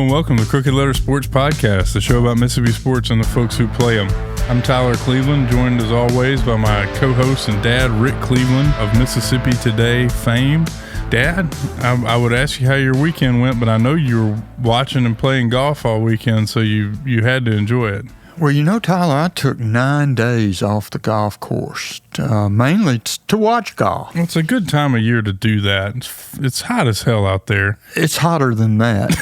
and welcome to Crooked Letter Sports Podcast, the show about Mississippi sports and the folks who play them. I'm Tyler Cleveland, joined as always by my co-host and dad, Rick Cleveland of Mississippi Today fame. Dad, I would ask you how your weekend went, but I know you were watching and playing golf all weekend, so you had to enjoy it. Well, you know, Tyler, I took 9 days off the golf course, mainly to watch golf. Well, it's a good time of year to do that. It's hot as hell out there. It's hotter than that.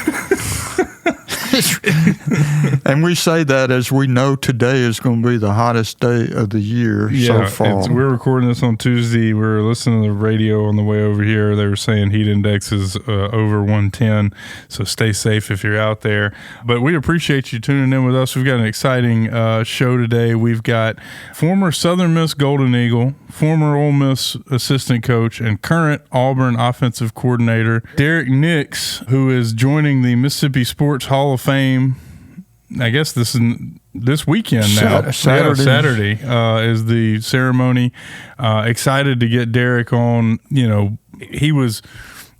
And we say that as we know today is going to be the hottest day of the year so far. We're recording this on Tuesday. We were listening to the radio on the way over here. They were saying heat index is over 110, so stay safe if you're out there. But we appreciate you tuning in with us. We've got an exciting show today. We've got former Southern Miss Golden Eagle, former Ole Miss assistant coach, and current Auburn offensive coordinator, Derrick Nix, who is joining the Mississippi Sports Hall of Fame. I guess this weekend now. Saturday is the ceremony. Excited to get Derrick on. You know, he was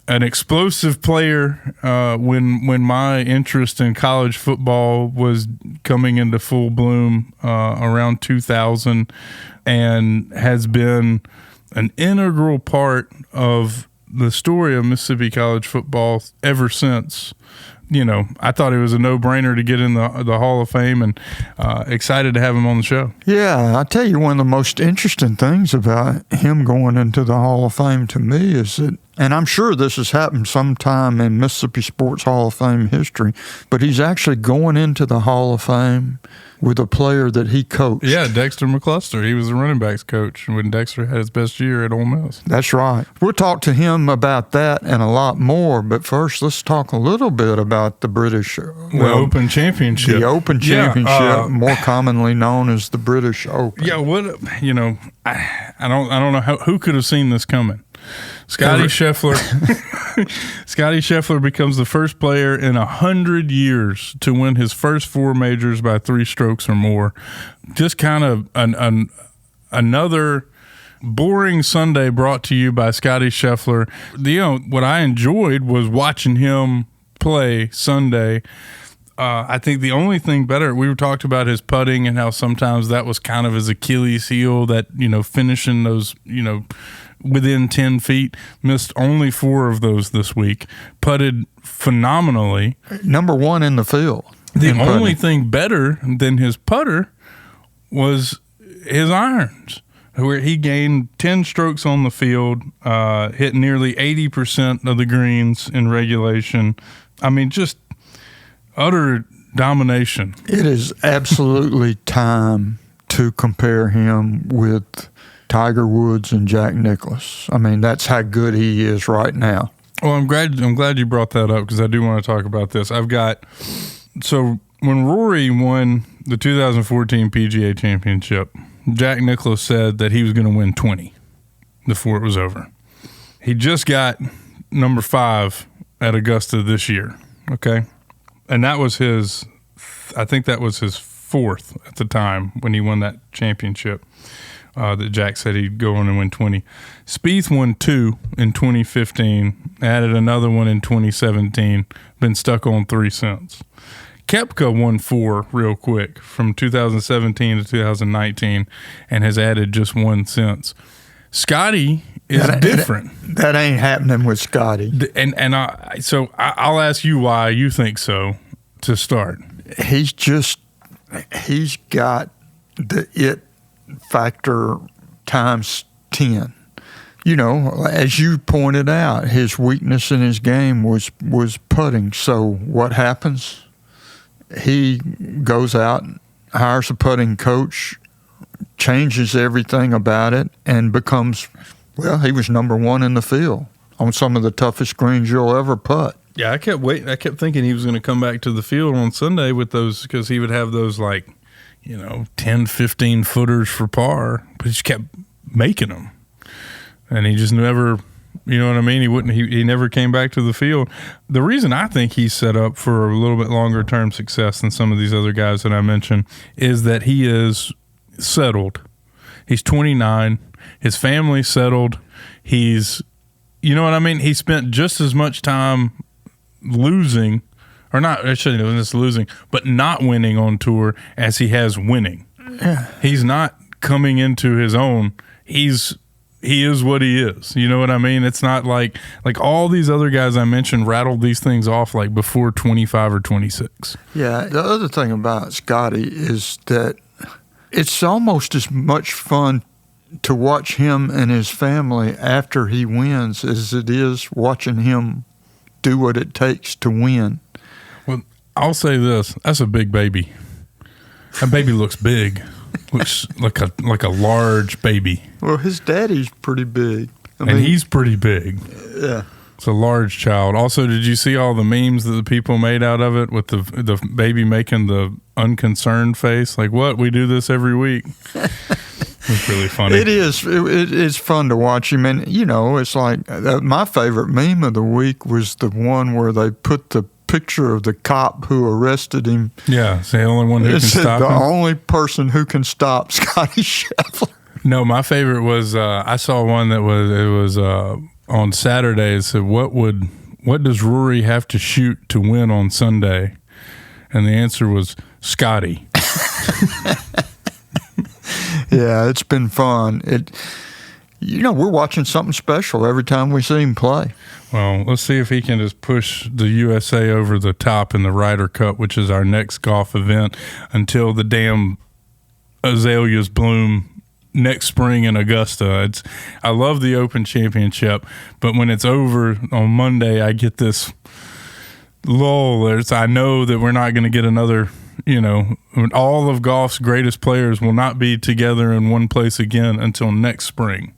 an explosive player when my interest in college football was coming into full bloom around 2000, and has been an integral part of the story of Mississippi college football ever since. You know, I thought it was a no-brainer to get in the Hall of Fame, and excited to have him on the show. Yeah, I tell you, one of the most interesting things about him going into the Hall of Fame to me is that, and I'm sure this has happened sometime in Mississippi Sports Hall of Fame history, but he's actually going into the Hall of Fame with a player that he coached. Yeah, Dexter McCluster. He was the running backs coach when Dexter had his best year at Ole Miss. That's right. We'll talk to him about that and a lot more, but first let's talk a little bit about the British. The Open Championship. The Open Championship, more commonly known as the British Open. Yeah, I don't know who could have seen this coming. Scotty Scheffler becomes the first player in 100 years to win his first 4 majors by 3 strokes or more. Just kind of another boring Sunday brought to you by Scotty Scheffler. What I enjoyed was watching him play Sunday. I think the only thing better, we talked about his putting and how sometimes that was kind of his Achilles heel, that, finishing those, within 10 feet. Missed only 4 of those this week. Putted phenomenally. Number 1 in the field. The only thing better than his putter was his irons, where he gained 10 strokes on the field, hit nearly 80% of the greens in regulation. I mean, just utter domination. It is absolutely time to compare him with Tiger Woods and Jack Nicklaus. I mean, that's how good he is right now. Well, I'm glad you brought that up, because I do want to talk about this. So when Rory won the 2014 PGA Championship, Jack Nicklaus said that he was going to win 20 before it was over. He just got number 5 at Augusta this year, okay? And that was I think that was his 4th at the time when he won that championship. That Jack said he'd go on and win 20. Spieth won 2 in 2015, added another one in 2017, been stuck on 3 since. Koepka won 4 real quick from 2017 to 2019 and has added just 1 since. Scotty is different. That ain't happening with Scotty. So I'll ask you why you think so to start. He's got the it factor times 10. As you pointed out, his weakness in his game was putting. So what happens? He goes out, hires a putting coach, changes everything about it, and becomes, he was number 1 in the field on some of the toughest greens you'll ever putt. Yeah, I kept waiting. I kept thinking he was going to come back to the field on Sunday with those, because he would have those 10, 15 footers for par, but he just kept making them. And he just never, you know what I mean? He never came back to the field. The reason I think he's set up for a little bit longer term success than some of these other guys that I mentioned is that he is settled. He's 29. His family's settled. He's, you know what I mean? He spent just as much time losing or not, I shouldn't have this losing, but not winning on tour as he has winning. Yeah. He's not coming into his own. He is what he is. You know what I mean? It's not like all these other guys I mentioned rattled these things off like before 25 or 26. Yeah. The other thing about Scotty is that it's almost as much fun to watch him and his family after he wins as it is watching him do what it takes to win. Well, I'll say this. That's a big baby. That baby looks big. Looks like a large baby. Well, his daddy's pretty big. And he's pretty big. Yeah. It's a large child. Also, did you see all the memes that the people made out of it with the baby making the unconcerned face? Like, what? We do this every week. It's really funny. It is. It's fun to watch him. And, it's like my favorite meme of the week was the one where they put the picture of the cop who arrested him. Yeah, it's the only one who can stop him. The only person who can stop Scotty Scheffler. No, my favorite was I saw one that was on Saturday. It said, what does Rory have to shoot to win on Sunday? And the answer was Scotty. Yeah, it's been fun. We're watching something special every time we see him play. Well, let's see if he can just push the USA over the top in the Ryder Cup, which is our next golf event, until the damn azaleas bloom next spring in Augusta. I love the Open Championship, but when it's over on Monday, I get this lull. I know that we're not going to get another, all of golf's greatest players will not be together in one place again until next spring.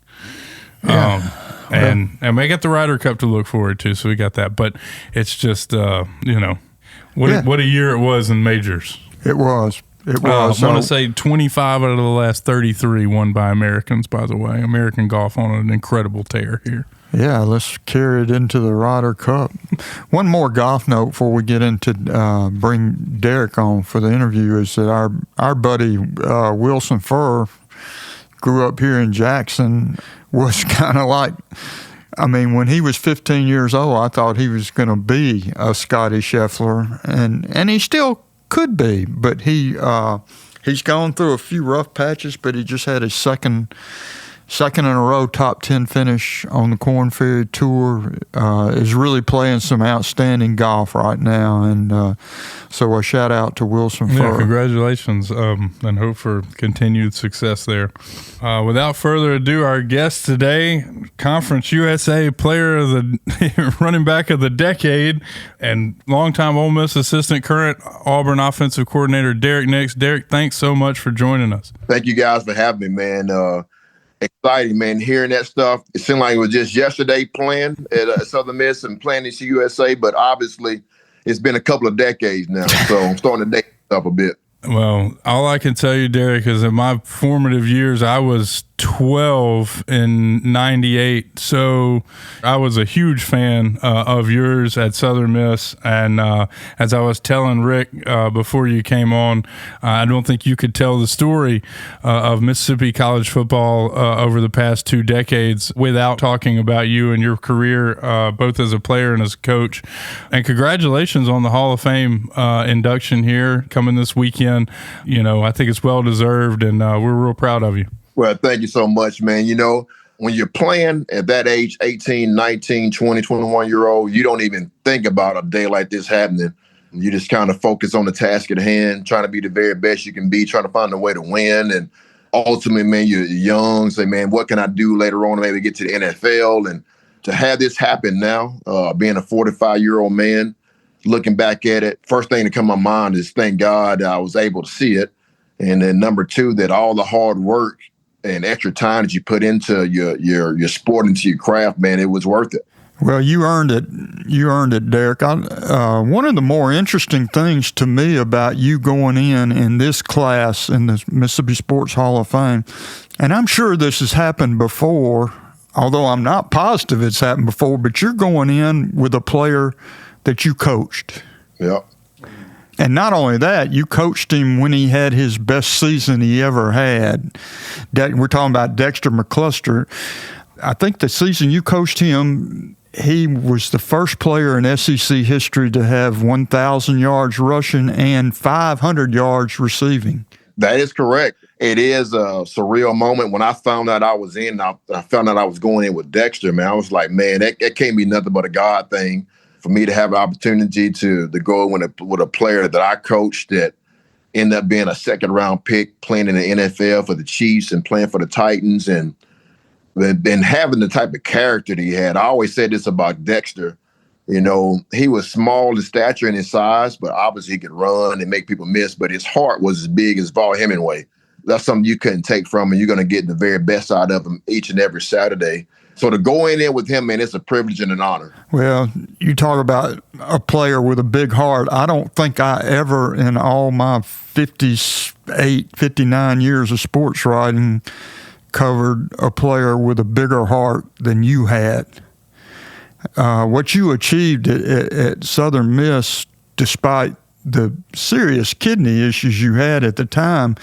Yeah. And we got the Ryder Cup to look forward to, so we got that. But it's just, what a year it was in majors. It was. It was. I want to say 25 out of the last 33 won by Americans, by the way. American golf on an incredible tear here. Yeah, let's carry it into the Ryder Cup. One more golf note before we get into bring Derrick on for the interview is that our buddy Wilson Furr grew up here in Jackson, was kind of like, when he was 15 years old, I thought he was going to be a Scotty Scheffler, and he still could be, but he's gone through a few rough patches, but he just had his second in a row top 10 finish on the Korn Ferry Tour, is really playing some outstanding golf right now, and so a shout out to Wilson Furr. Yeah, congratulations, and hope for continued success there. Without further ado, our guest today, Conference USA Player of the running back of the decade, and longtime Ole Miss assistant, current Auburn offensive coordinator, Derrick Nix. Derrick, thanks so much for joining us. Thank you guys for having me, man. Exciting, man. Hearing that stuff, it seemed like it was just yesterday playing at Southern Miss and playing at USA, but obviously it's been a couple of decades now, so I'm starting to date up a bit. Well, all I can tell you, Derrick, is in my formative years, I was 12 in 98. So I was a huge fan of yours at Southern Miss. And as I was telling Rick before you came on, I don't think you could tell the story of Mississippi college football over the past 2 decades without talking about you and your career, both as a player and as a coach. And congratulations on the Hall of Fame induction here coming this weekend. I think it's well-deserved, and we're real proud of you. Well, thank you so much, man. When you're playing at that age, 18, 19, 20, 21-year-old, you don't even think about a day like this happening. You just kind of focus on the task at hand, trying to be the very best you can be, trying to find a way to win. And ultimately, man, you're young. Say, man, what can I do later on to maybe get to the NFL? And to have this happen now, being a 45-year-old man, looking back at it, first thing to come to my mind is thank God I was able to see it. And then number 2, that all the hard work and extra time that you put into your sport, into your craft, man, it was worth it. Well, you earned it. You earned it, Derrick. One of the more interesting things to me about you going in this class in the Mississippi Sports Hall of Fame, and I'm sure this has happened before, although I'm not positive it's happened before, but you're going in with a player that you coached. Yep. And not only that, you coached him when he had his best season he ever had. We're talking about Dexter McCluster. I think the season you coached him, he was the first player in SEC history to have 1,000 yards rushing and 500 yards receiving. That is correct. It is a surreal moment. When I found out I was in, I found out I was going in with Dexter, man, I was like, man, that can't be nothing but a God thing for me to have an opportunity to go with a player that I coached that ended up being a second-round pick, playing in the NFL for the Chiefs and playing for the Titans, and having the type of character that he had. I always said this about Dexter. You know, he was small in stature and in size, but obviously he could run and make people miss, but his heart was as big as Vol Hemingway. That's something you couldn't take from him. You're going to get the very best out of him each and every Saturday. So to go in there with him, man, it's a privilege and an honor. Well, you talk about a player with a big heart. I don't think I ever, in all my 58, 59 years of sports writing, covered a player with a bigger heart than you had. What you achieved at Southern Miss, despite the serious kidney issues you had at the time,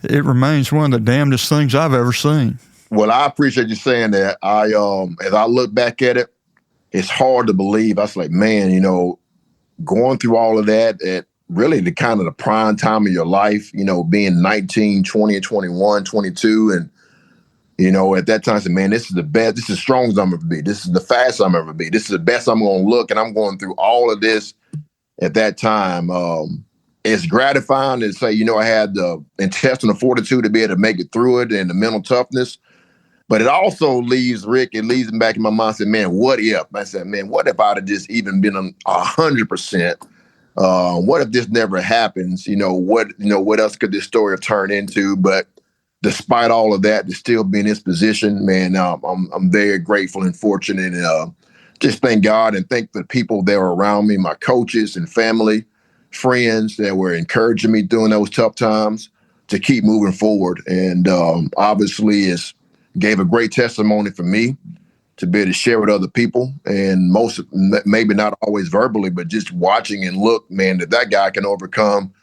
it remains one of the damnedest things I've ever seen. Well, I appreciate you saying that. As I look back at it, it's hard to believe. I was like, man, you know, going through all of that at really the kind of the prime time of your life, you know, being 19, 20, 21, 22, and you know, at that time, I said, man, this is the best. This is as strong as I'm ever be. This is the fastest I'm ever be. This is the best I'm going to look. And I'm going through all of this at that time. It's gratifying to say, you know, I had the intestinal fortitude to be able to make it through it and the mental toughness. But it also leaves Rick, it leaves him back in my mind. I said, man, what if? I said, man, what if I'd have just even been 100%? What if this never happens? You know, what else could this story have turned into? But despite all of that, to still be in this position, man, I'm very grateful and fortunate. And just thank God and thank the people that were around me, my coaches and family, friends that were encouraging me during those tough times to keep moving forward. And obviously it's gave a great testimony for me to be able to share with other people. And most, maybe not always verbally, but just watching and look, man, that guy can overcome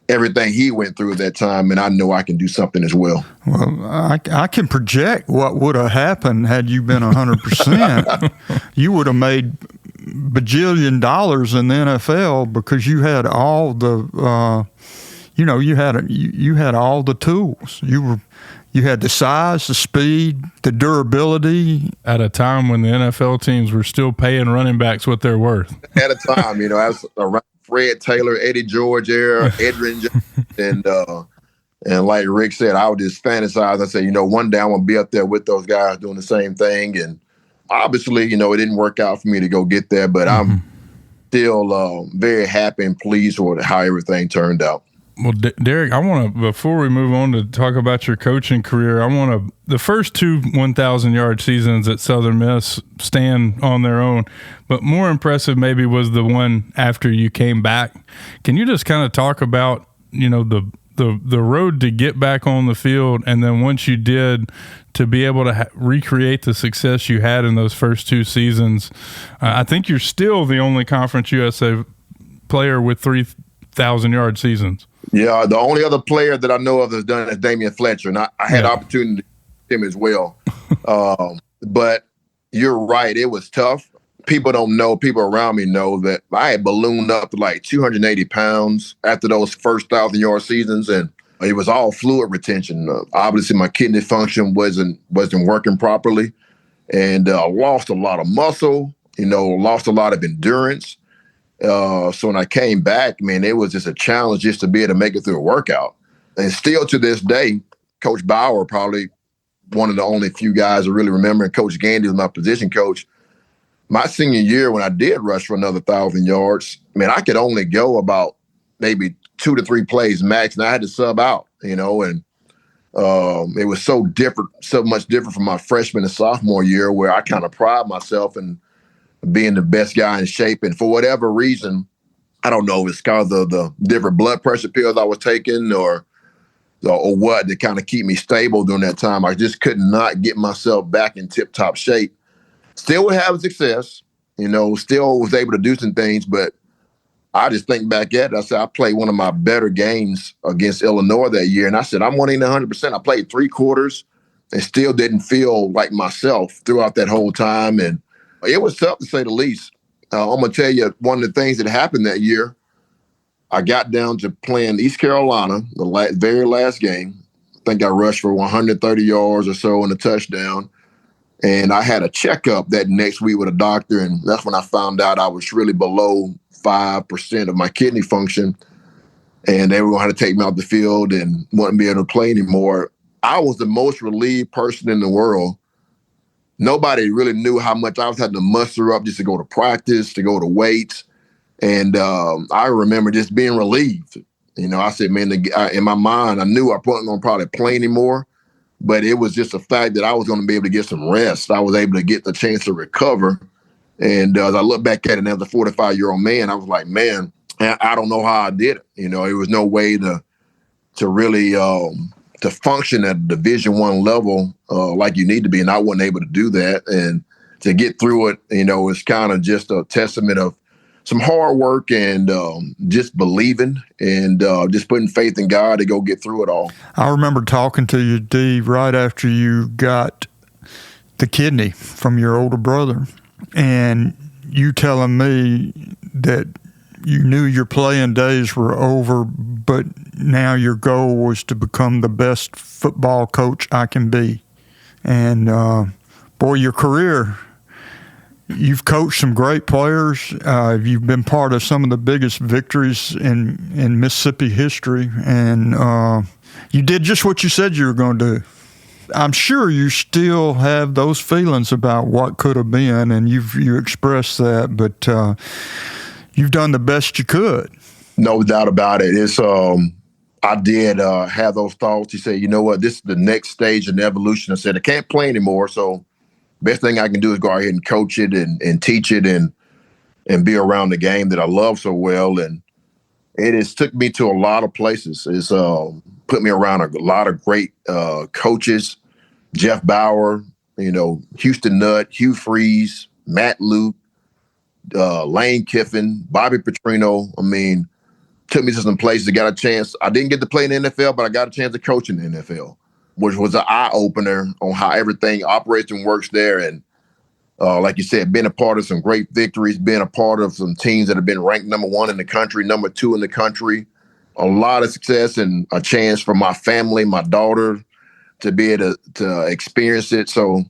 everything he went through at that time, and I know I can do something as well. Well, I can project what would have happened had you been 100%. You would have made bajillion dollars in the NFL because you had all the, you had all the tools. You had the size, the speed, the durability. At a time when the NFL teams were still paying running backs what they're worth. At a time, you know, I was around Fred Taylor, Eddie George era, Edrin Johnson, and like Rick said, I would just fantasize. I said, you know, one day I want to be up there with those guys doing the same thing. And obviously, you know, it didn't work out for me to go get there, but I'm still very happy and pleased with how everything turned out. Well, Derrick, I want to, before we move on to talk about your coaching career, the first two 1,000-yard seasons at Southern Miss stand on their own, but more impressive maybe was the one after you came back. Can you just kind of talk about, you know, the road to get back on the field, and then once you did, to be able to recreate the success you had in those first two seasons? I think you're still the only Conference USA player with 3,000-yard seasons. Yeah, the only other player that I know of that's done it is Damian Fletcher, and I had opportunity to him as well. But you're right, it was tough. People don't know, people around me know that I had ballooned up to like 280 pounds after those first 1,000-yard seasons, and it was all fluid retention. Obviously, my kidney function wasn't working properly, and lost a lot of muscle, lost a lot of endurance. So when I came back, man, it was just a challenge just to be able to make it through a workout. And still to this day, Coach Bauer, probably one of the only few guys I really remember, and Coach Gandy was my position coach. My senior year, when I did rush for another 1,000 yards, man, I could only go about maybe 2 to 3 plays max, and I had to sub out, and it was so much different from my freshman and sophomore year, where I kind of pride myself in being the best guy in shape. And for whatever reason, I don't know if it's because of the different blood pressure pills I was taking or what, to kind of keep me stable during that time. I just could not get myself back in tip-top shape. Still was having success, still was able to do some things, but I just think back at it. I said, I played one of my better games against Illinois that year, and I said, I'm winning 100%. I played 3 quarters and still didn't feel like myself throughout that whole time. And It was tough to say the least. I'm going to tell you one of the things that happened that year. I got down to playing East Carolina, the very last game. I think I rushed for 130 yards or so and a touchdown. And I had a checkup that next week with a doctor, and that's when I found out I was really below 5% of my kidney function. And they were going to have to take me off the field and wouldn't be able to play anymore. I was the most relieved person in the world. Nobody really knew how much I was having to muster up just to go to practice, to go to weights. And I remember just being relieved. I said, man, in my mind, I knew I wasn't going to probably play anymore, but it was just the fact that I was going to be able to get some rest. I was able to get the chance to recover. And as I look back at it as a 45-year-old man, I was like, man, I don't know how I did it. It was no way to really to function at Division I level like you need to be, and I wasn't able to do that. And to get through it, it's kind of just a testament of some hard work and just believing and just putting faith in God to go get through it all. I remember talking to you, D, right after you got the kidney from your older brother, and you telling me that you knew your playing days were over, but now your goal was to become the best football coach I can be. And boy, your career, you've coached some great players. You've been part of some of the biggest victories in Mississippi history. And you did just what you said you were going to do. I'm sure you still have those feelings about what could have been, and you expressed that, but you've done the best you could. No doubt about it. It's I did have those thoughts. You say, you know what, this is the next stage in evolution. I said, I can't play anymore, so best thing I can do is go ahead and coach it and teach it and be around the game that I love so well. And it has took me to a lot of places. It's put me around a lot of great coaches, Jeff Bauer, Houston Nutt, Hugh Freeze, Matt Luke, Lane Kiffin, Bobby Petrino. Took me to some places, got a chance. I didn't get to play in the NFL, but I got a chance to coach in the NFL, which was an eye-opener on how everything operates and works there. And like you said, being a part of some great victories, being a part of some teams that have been ranked number 1 in the country, number 2 in the country, a lot of success and a chance for my family, my daughter, to be able to experience it. So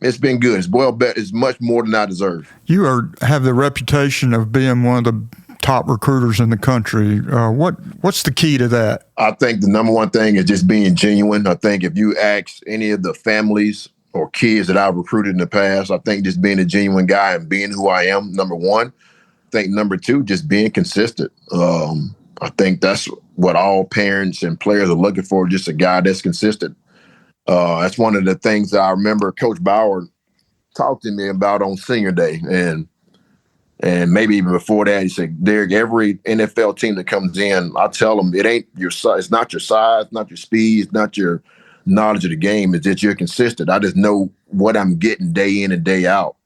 it's been good. It's much more than I deserve. You have the reputation of being one of the top recruiters in the country. What's the key to that? I think the number one thing is just being genuine. I think if you ask any of the families or kids that I've recruited in the past, I think just being a genuine guy and being who I am, number one. I think number two, just being consistent. I think that's what all parents and players are looking for, just a guy that's consistent. That's one of the things that I remember Coach Bauer talked to me about on senior day. And maybe even before that, he said, Derrick, every NFL team that comes in, I tell them it ain't your size, it's not your size, not your speed, it's not your knowledge of the game, it's that you're consistent. I just know what I'm getting day in and day out.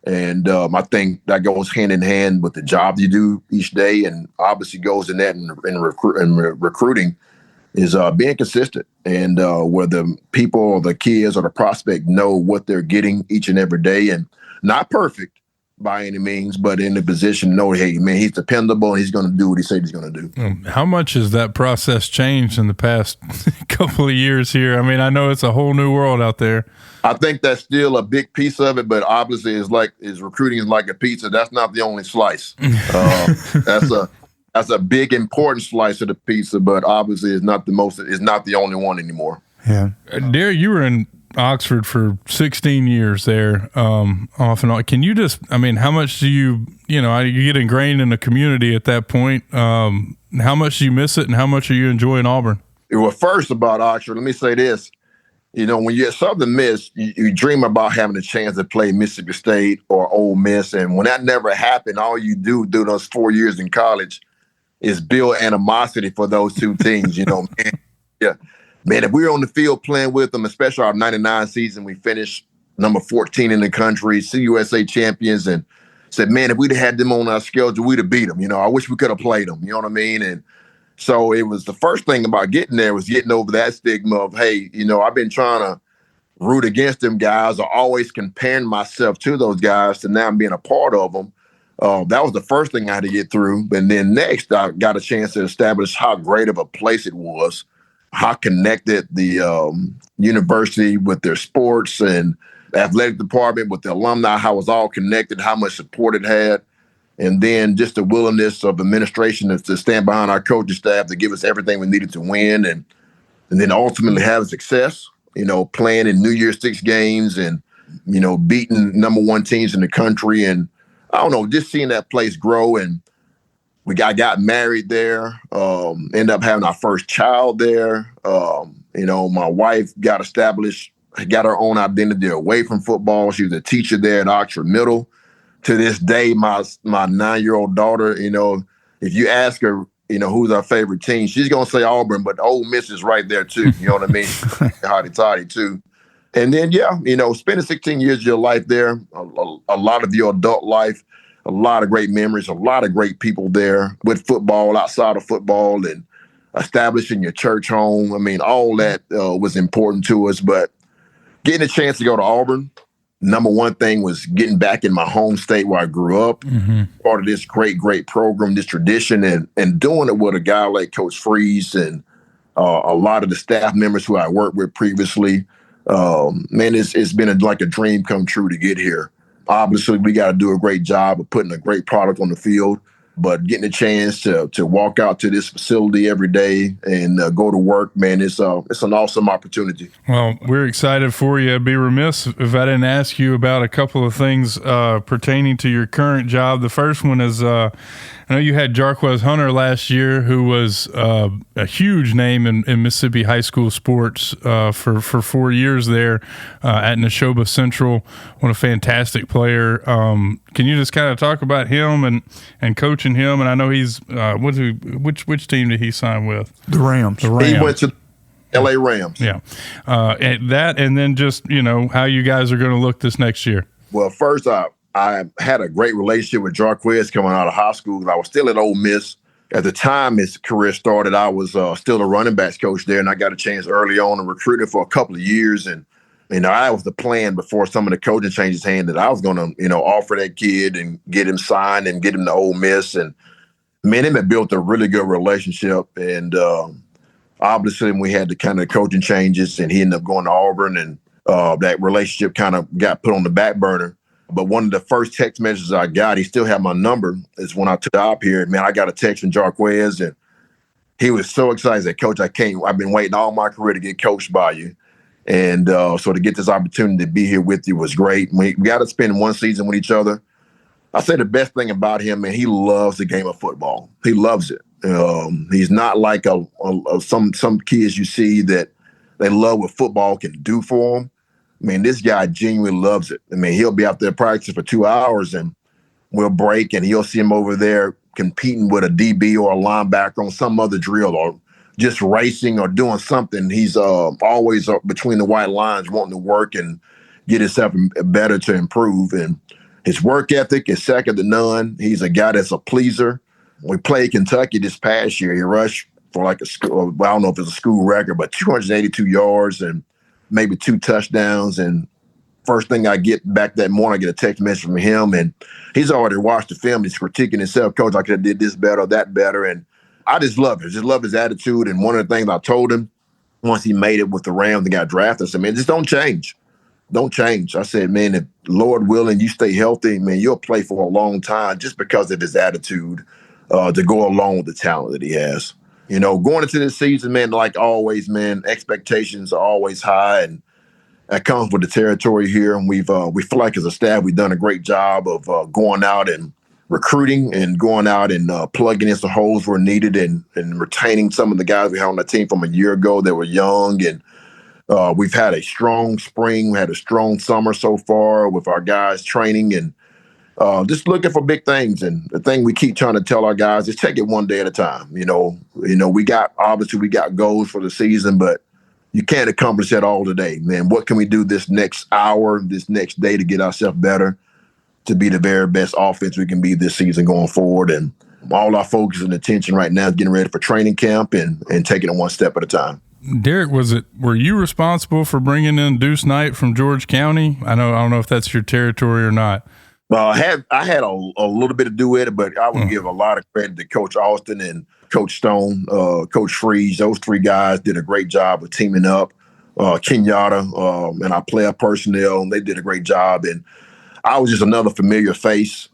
And I think that goes hand in hand with the job you do each day, and obviously goes in that in recruiting is being consistent, and where the people or the kids or the prospect know what they're getting each and every day, and not perfect by any means, but in the position, know, hey, man, he's dependable and he's going to do what he said he's going to do. How much has that process changed in the past couple of years here? I mean, I know it's a whole new world out there. I think that's still a big piece of it, but obviously is recruiting is like a pizza. That's not the only slice. That's a big important slice of the pizza, but obviously it's not the only one anymore. Yeah. Derrick, you were in Oxford for 16 years there, off and on. Can you just, how much do you get ingrained in the community at that point? How much do you miss it, and how much are you enjoying Auburn? Well, first about Oxford, let me say this. When you're at Southern Miss, you dream about having a chance to play Mississippi State or Ole Miss. And when that never happened, all you do those 4 years in college is build animosity for those two teams, man. Yeah. Man, if we were on the field playing with them, especially our 99 season, we finished number 14 in the country, CUSA champions, and said, man, if we'd have had them on our schedule, we'd have beat them. I wish we could have played them. You know what I mean? And so it was the first thing about getting there was getting over that stigma of, hey, I've been trying to, root against them guys or always comparing myself to those guys to now being a part of them. That was the first thing I had to get through. And then next, I got a chance to establish how great of a place it was, how connected the university with their sports and athletic department with the alumni, how it was all connected, how much support it had. And then just the willingness of administration to stand behind our coaching staff to give us everything we needed to win and then ultimately have success, playing in New Year's Six games and, beating #1 teams in the country. And I don't know, just seeing that place grow. And I got married there, ended up having our first child there. My wife got established, got her own identity away from football. She was a teacher there at Oxford Middle. To this day, my 9-year-old daughter, if you ask her, who's our favorite team, she's going to say Auburn, but Ole Miss is right there too. You know what I mean? Hotty toddy too. And then, spending 16 years of your life there, a lot of your adult life, a lot of great memories, a lot of great people there with football, outside of football, and establishing your church home. I mean, all that was important to us. But getting a chance to go to Auburn, #1 thing was getting back in my home state where I grew up, part of this great, great program, this tradition, and doing it with a guy like Coach Freeze and a lot of the staff members who I worked with previously. Man, it's been like a dream come true to get here. Obviously, we got to do a great job of putting a great product on the field, but getting a chance to walk out to this facility every day and go to work, man, it's an awesome opportunity. Well, we're excited for you. I'd be remiss if I didn't ask you about a couple of things pertaining to your current job. The first one is I know you had Jarquez Hunter last year, who was a huge name in Mississippi high school sports for 4 years there at Neshoba Central. What a fantastic player. Can you just kind of talk about him and coaching him? And I know he's which team did he sign with? The Rams. He went to LA Rams. Yeah. And then just, how you guys are going to look this next year. Well, first I had a great relationship with Jarquez coming out of high school. I was still at Ole Miss. At the time his career started, I was still a running backs coach there, and I got a chance early on to recruit him for a couple of years. And, that was the plan before some of the coaching changes hand that I was going to, offer that kid and get him signed and get him to Ole Miss. And, me and him had built a really good relationship. And obviously we had the kind of coaching changes, and he ended up going to Auburn, and that relationship kind of got put on the back burner. But one of the first text messages I got, he still had my number, is when I took up here. Man, I got a text from Jarquez, and he was so excited. He said, Coach, I've been waiting all my career to get coached by you. And so to get this opportunity to be here with you was great. We got to spend one season with each other. I say the best thing about him, man, he loves the game of football. He loves it. He's not like some kids you see that they love what football can do for them. I mean, this guy genuinely loves it. I mean, he'll be out there practicing for 2 hours, and we'll break, and you'll see him over there competing with a DB or a linebacker on some other drill, or just racing or doing something. He's always between the white lines wanting to work and get himself better to improve. And his work ethic is second to none. He's a guy that's a pleaser. We played Kentucky this past year. He rushed for like a school, I don't know if it's a school record, but 282 yards and maybe 2 touchdowns. And first thing I get back that morning, I get a text message from him, and he's already watched the film. He's critiquing himself. Coach, I could have did this better, that better. And I just love it. Just love his attitude. And one of the things I told him once he made it with the Rams and got drafted, I said, man, just don't change. Don't change. I said, man, if Lord willing, you stay healthy, man, you'll play for a long time just because of his attitude to go along with the talent that he has. Going into this season, man, like always, man, expectations are always high, and that comes with the territory here. And we feel like as a staff, we've done a great job of going out and recruiting and going out and plugging in some holes where needed, and retaining some of the guys we had on the team from a year ago that were young. And we've had a strong spring. We had a strong summer so far with our guys training and just looking for big things. And the thing we keep trying to tell our guys is take it one day at a time. We got goals for the season, but you can't accomplish that all today, man. What can we do this next hour, this next day to get ourselves better, to be the very best offense we can be this season going forward? And all our focus and attention right now is getting ready for training camp and taking it one step at a time. Derrick, were you responsible for bringing in Deuce Knight from George County? I don't know if that's your territory or not. I had a little bit to do with it, but I would give a lot of credit to Coach Austin and Coach Stone, Coach Freeze. Those three guys did a great job of teaming up. Kenyatta and our player personnel, they did a great job. And I was just another familiar face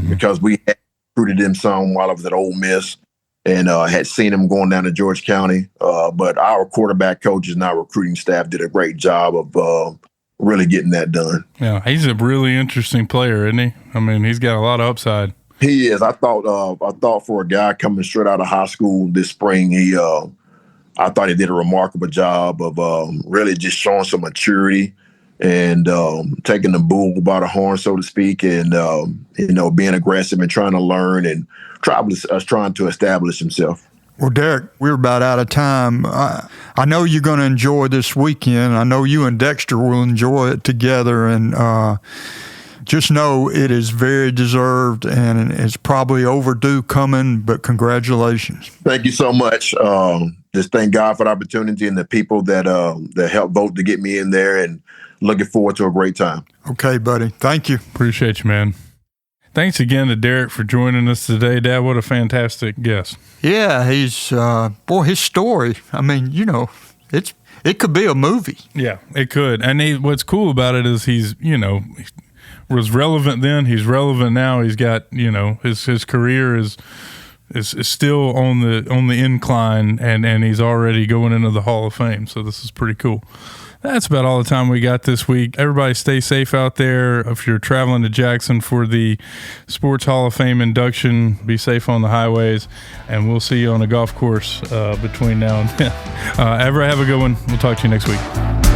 because we had recruited them some while I was at Ole Miss and had seen them going down to George County. But our quarterback coaches and our recruiting staff did a great job of really getting that done. Yeah, he's a really interesting player, isn't he? I mean, he's got a lot of upside. He is. I thought for a guy coming straight out of high school this spring, I thought he did a remarkable job of really just showing some maturity and taking the bull by the horn, so to speak, and being aggressive and trying to learn and trying to establish himself. Well, Derrick, we're about out of time. I know you're going to enjoy this weekend. I know you and Dexter will enjoy it together, and just know it is very deserved, and it's probably overdue coming, but congratulations. Thank you so much. Just thank God for the opportunity and the people that helped vote to get me in there, and looking forward to a great time. Okay, buddy. Thank you. Appreciate you, man. Thanks again to Derrick for joining us today. Dad, what a fantastic guest. Yeah, he's, his story, I mean, it could be a movie. Yeah, it could. And what's cool about it is he's, was relevant then, he's relevant now. He's got, his career is still on the incline, and he's already going into the Hall of Fame. So this is pretty cool. That's about all the time we got this week. Everybody stay safe out there. If you're traveling to Jackson for the Sports Hall of Fame induction, be safe on the highways, and we'll see you on the golf course between now and then. Have a good one. We'll talk to you next week.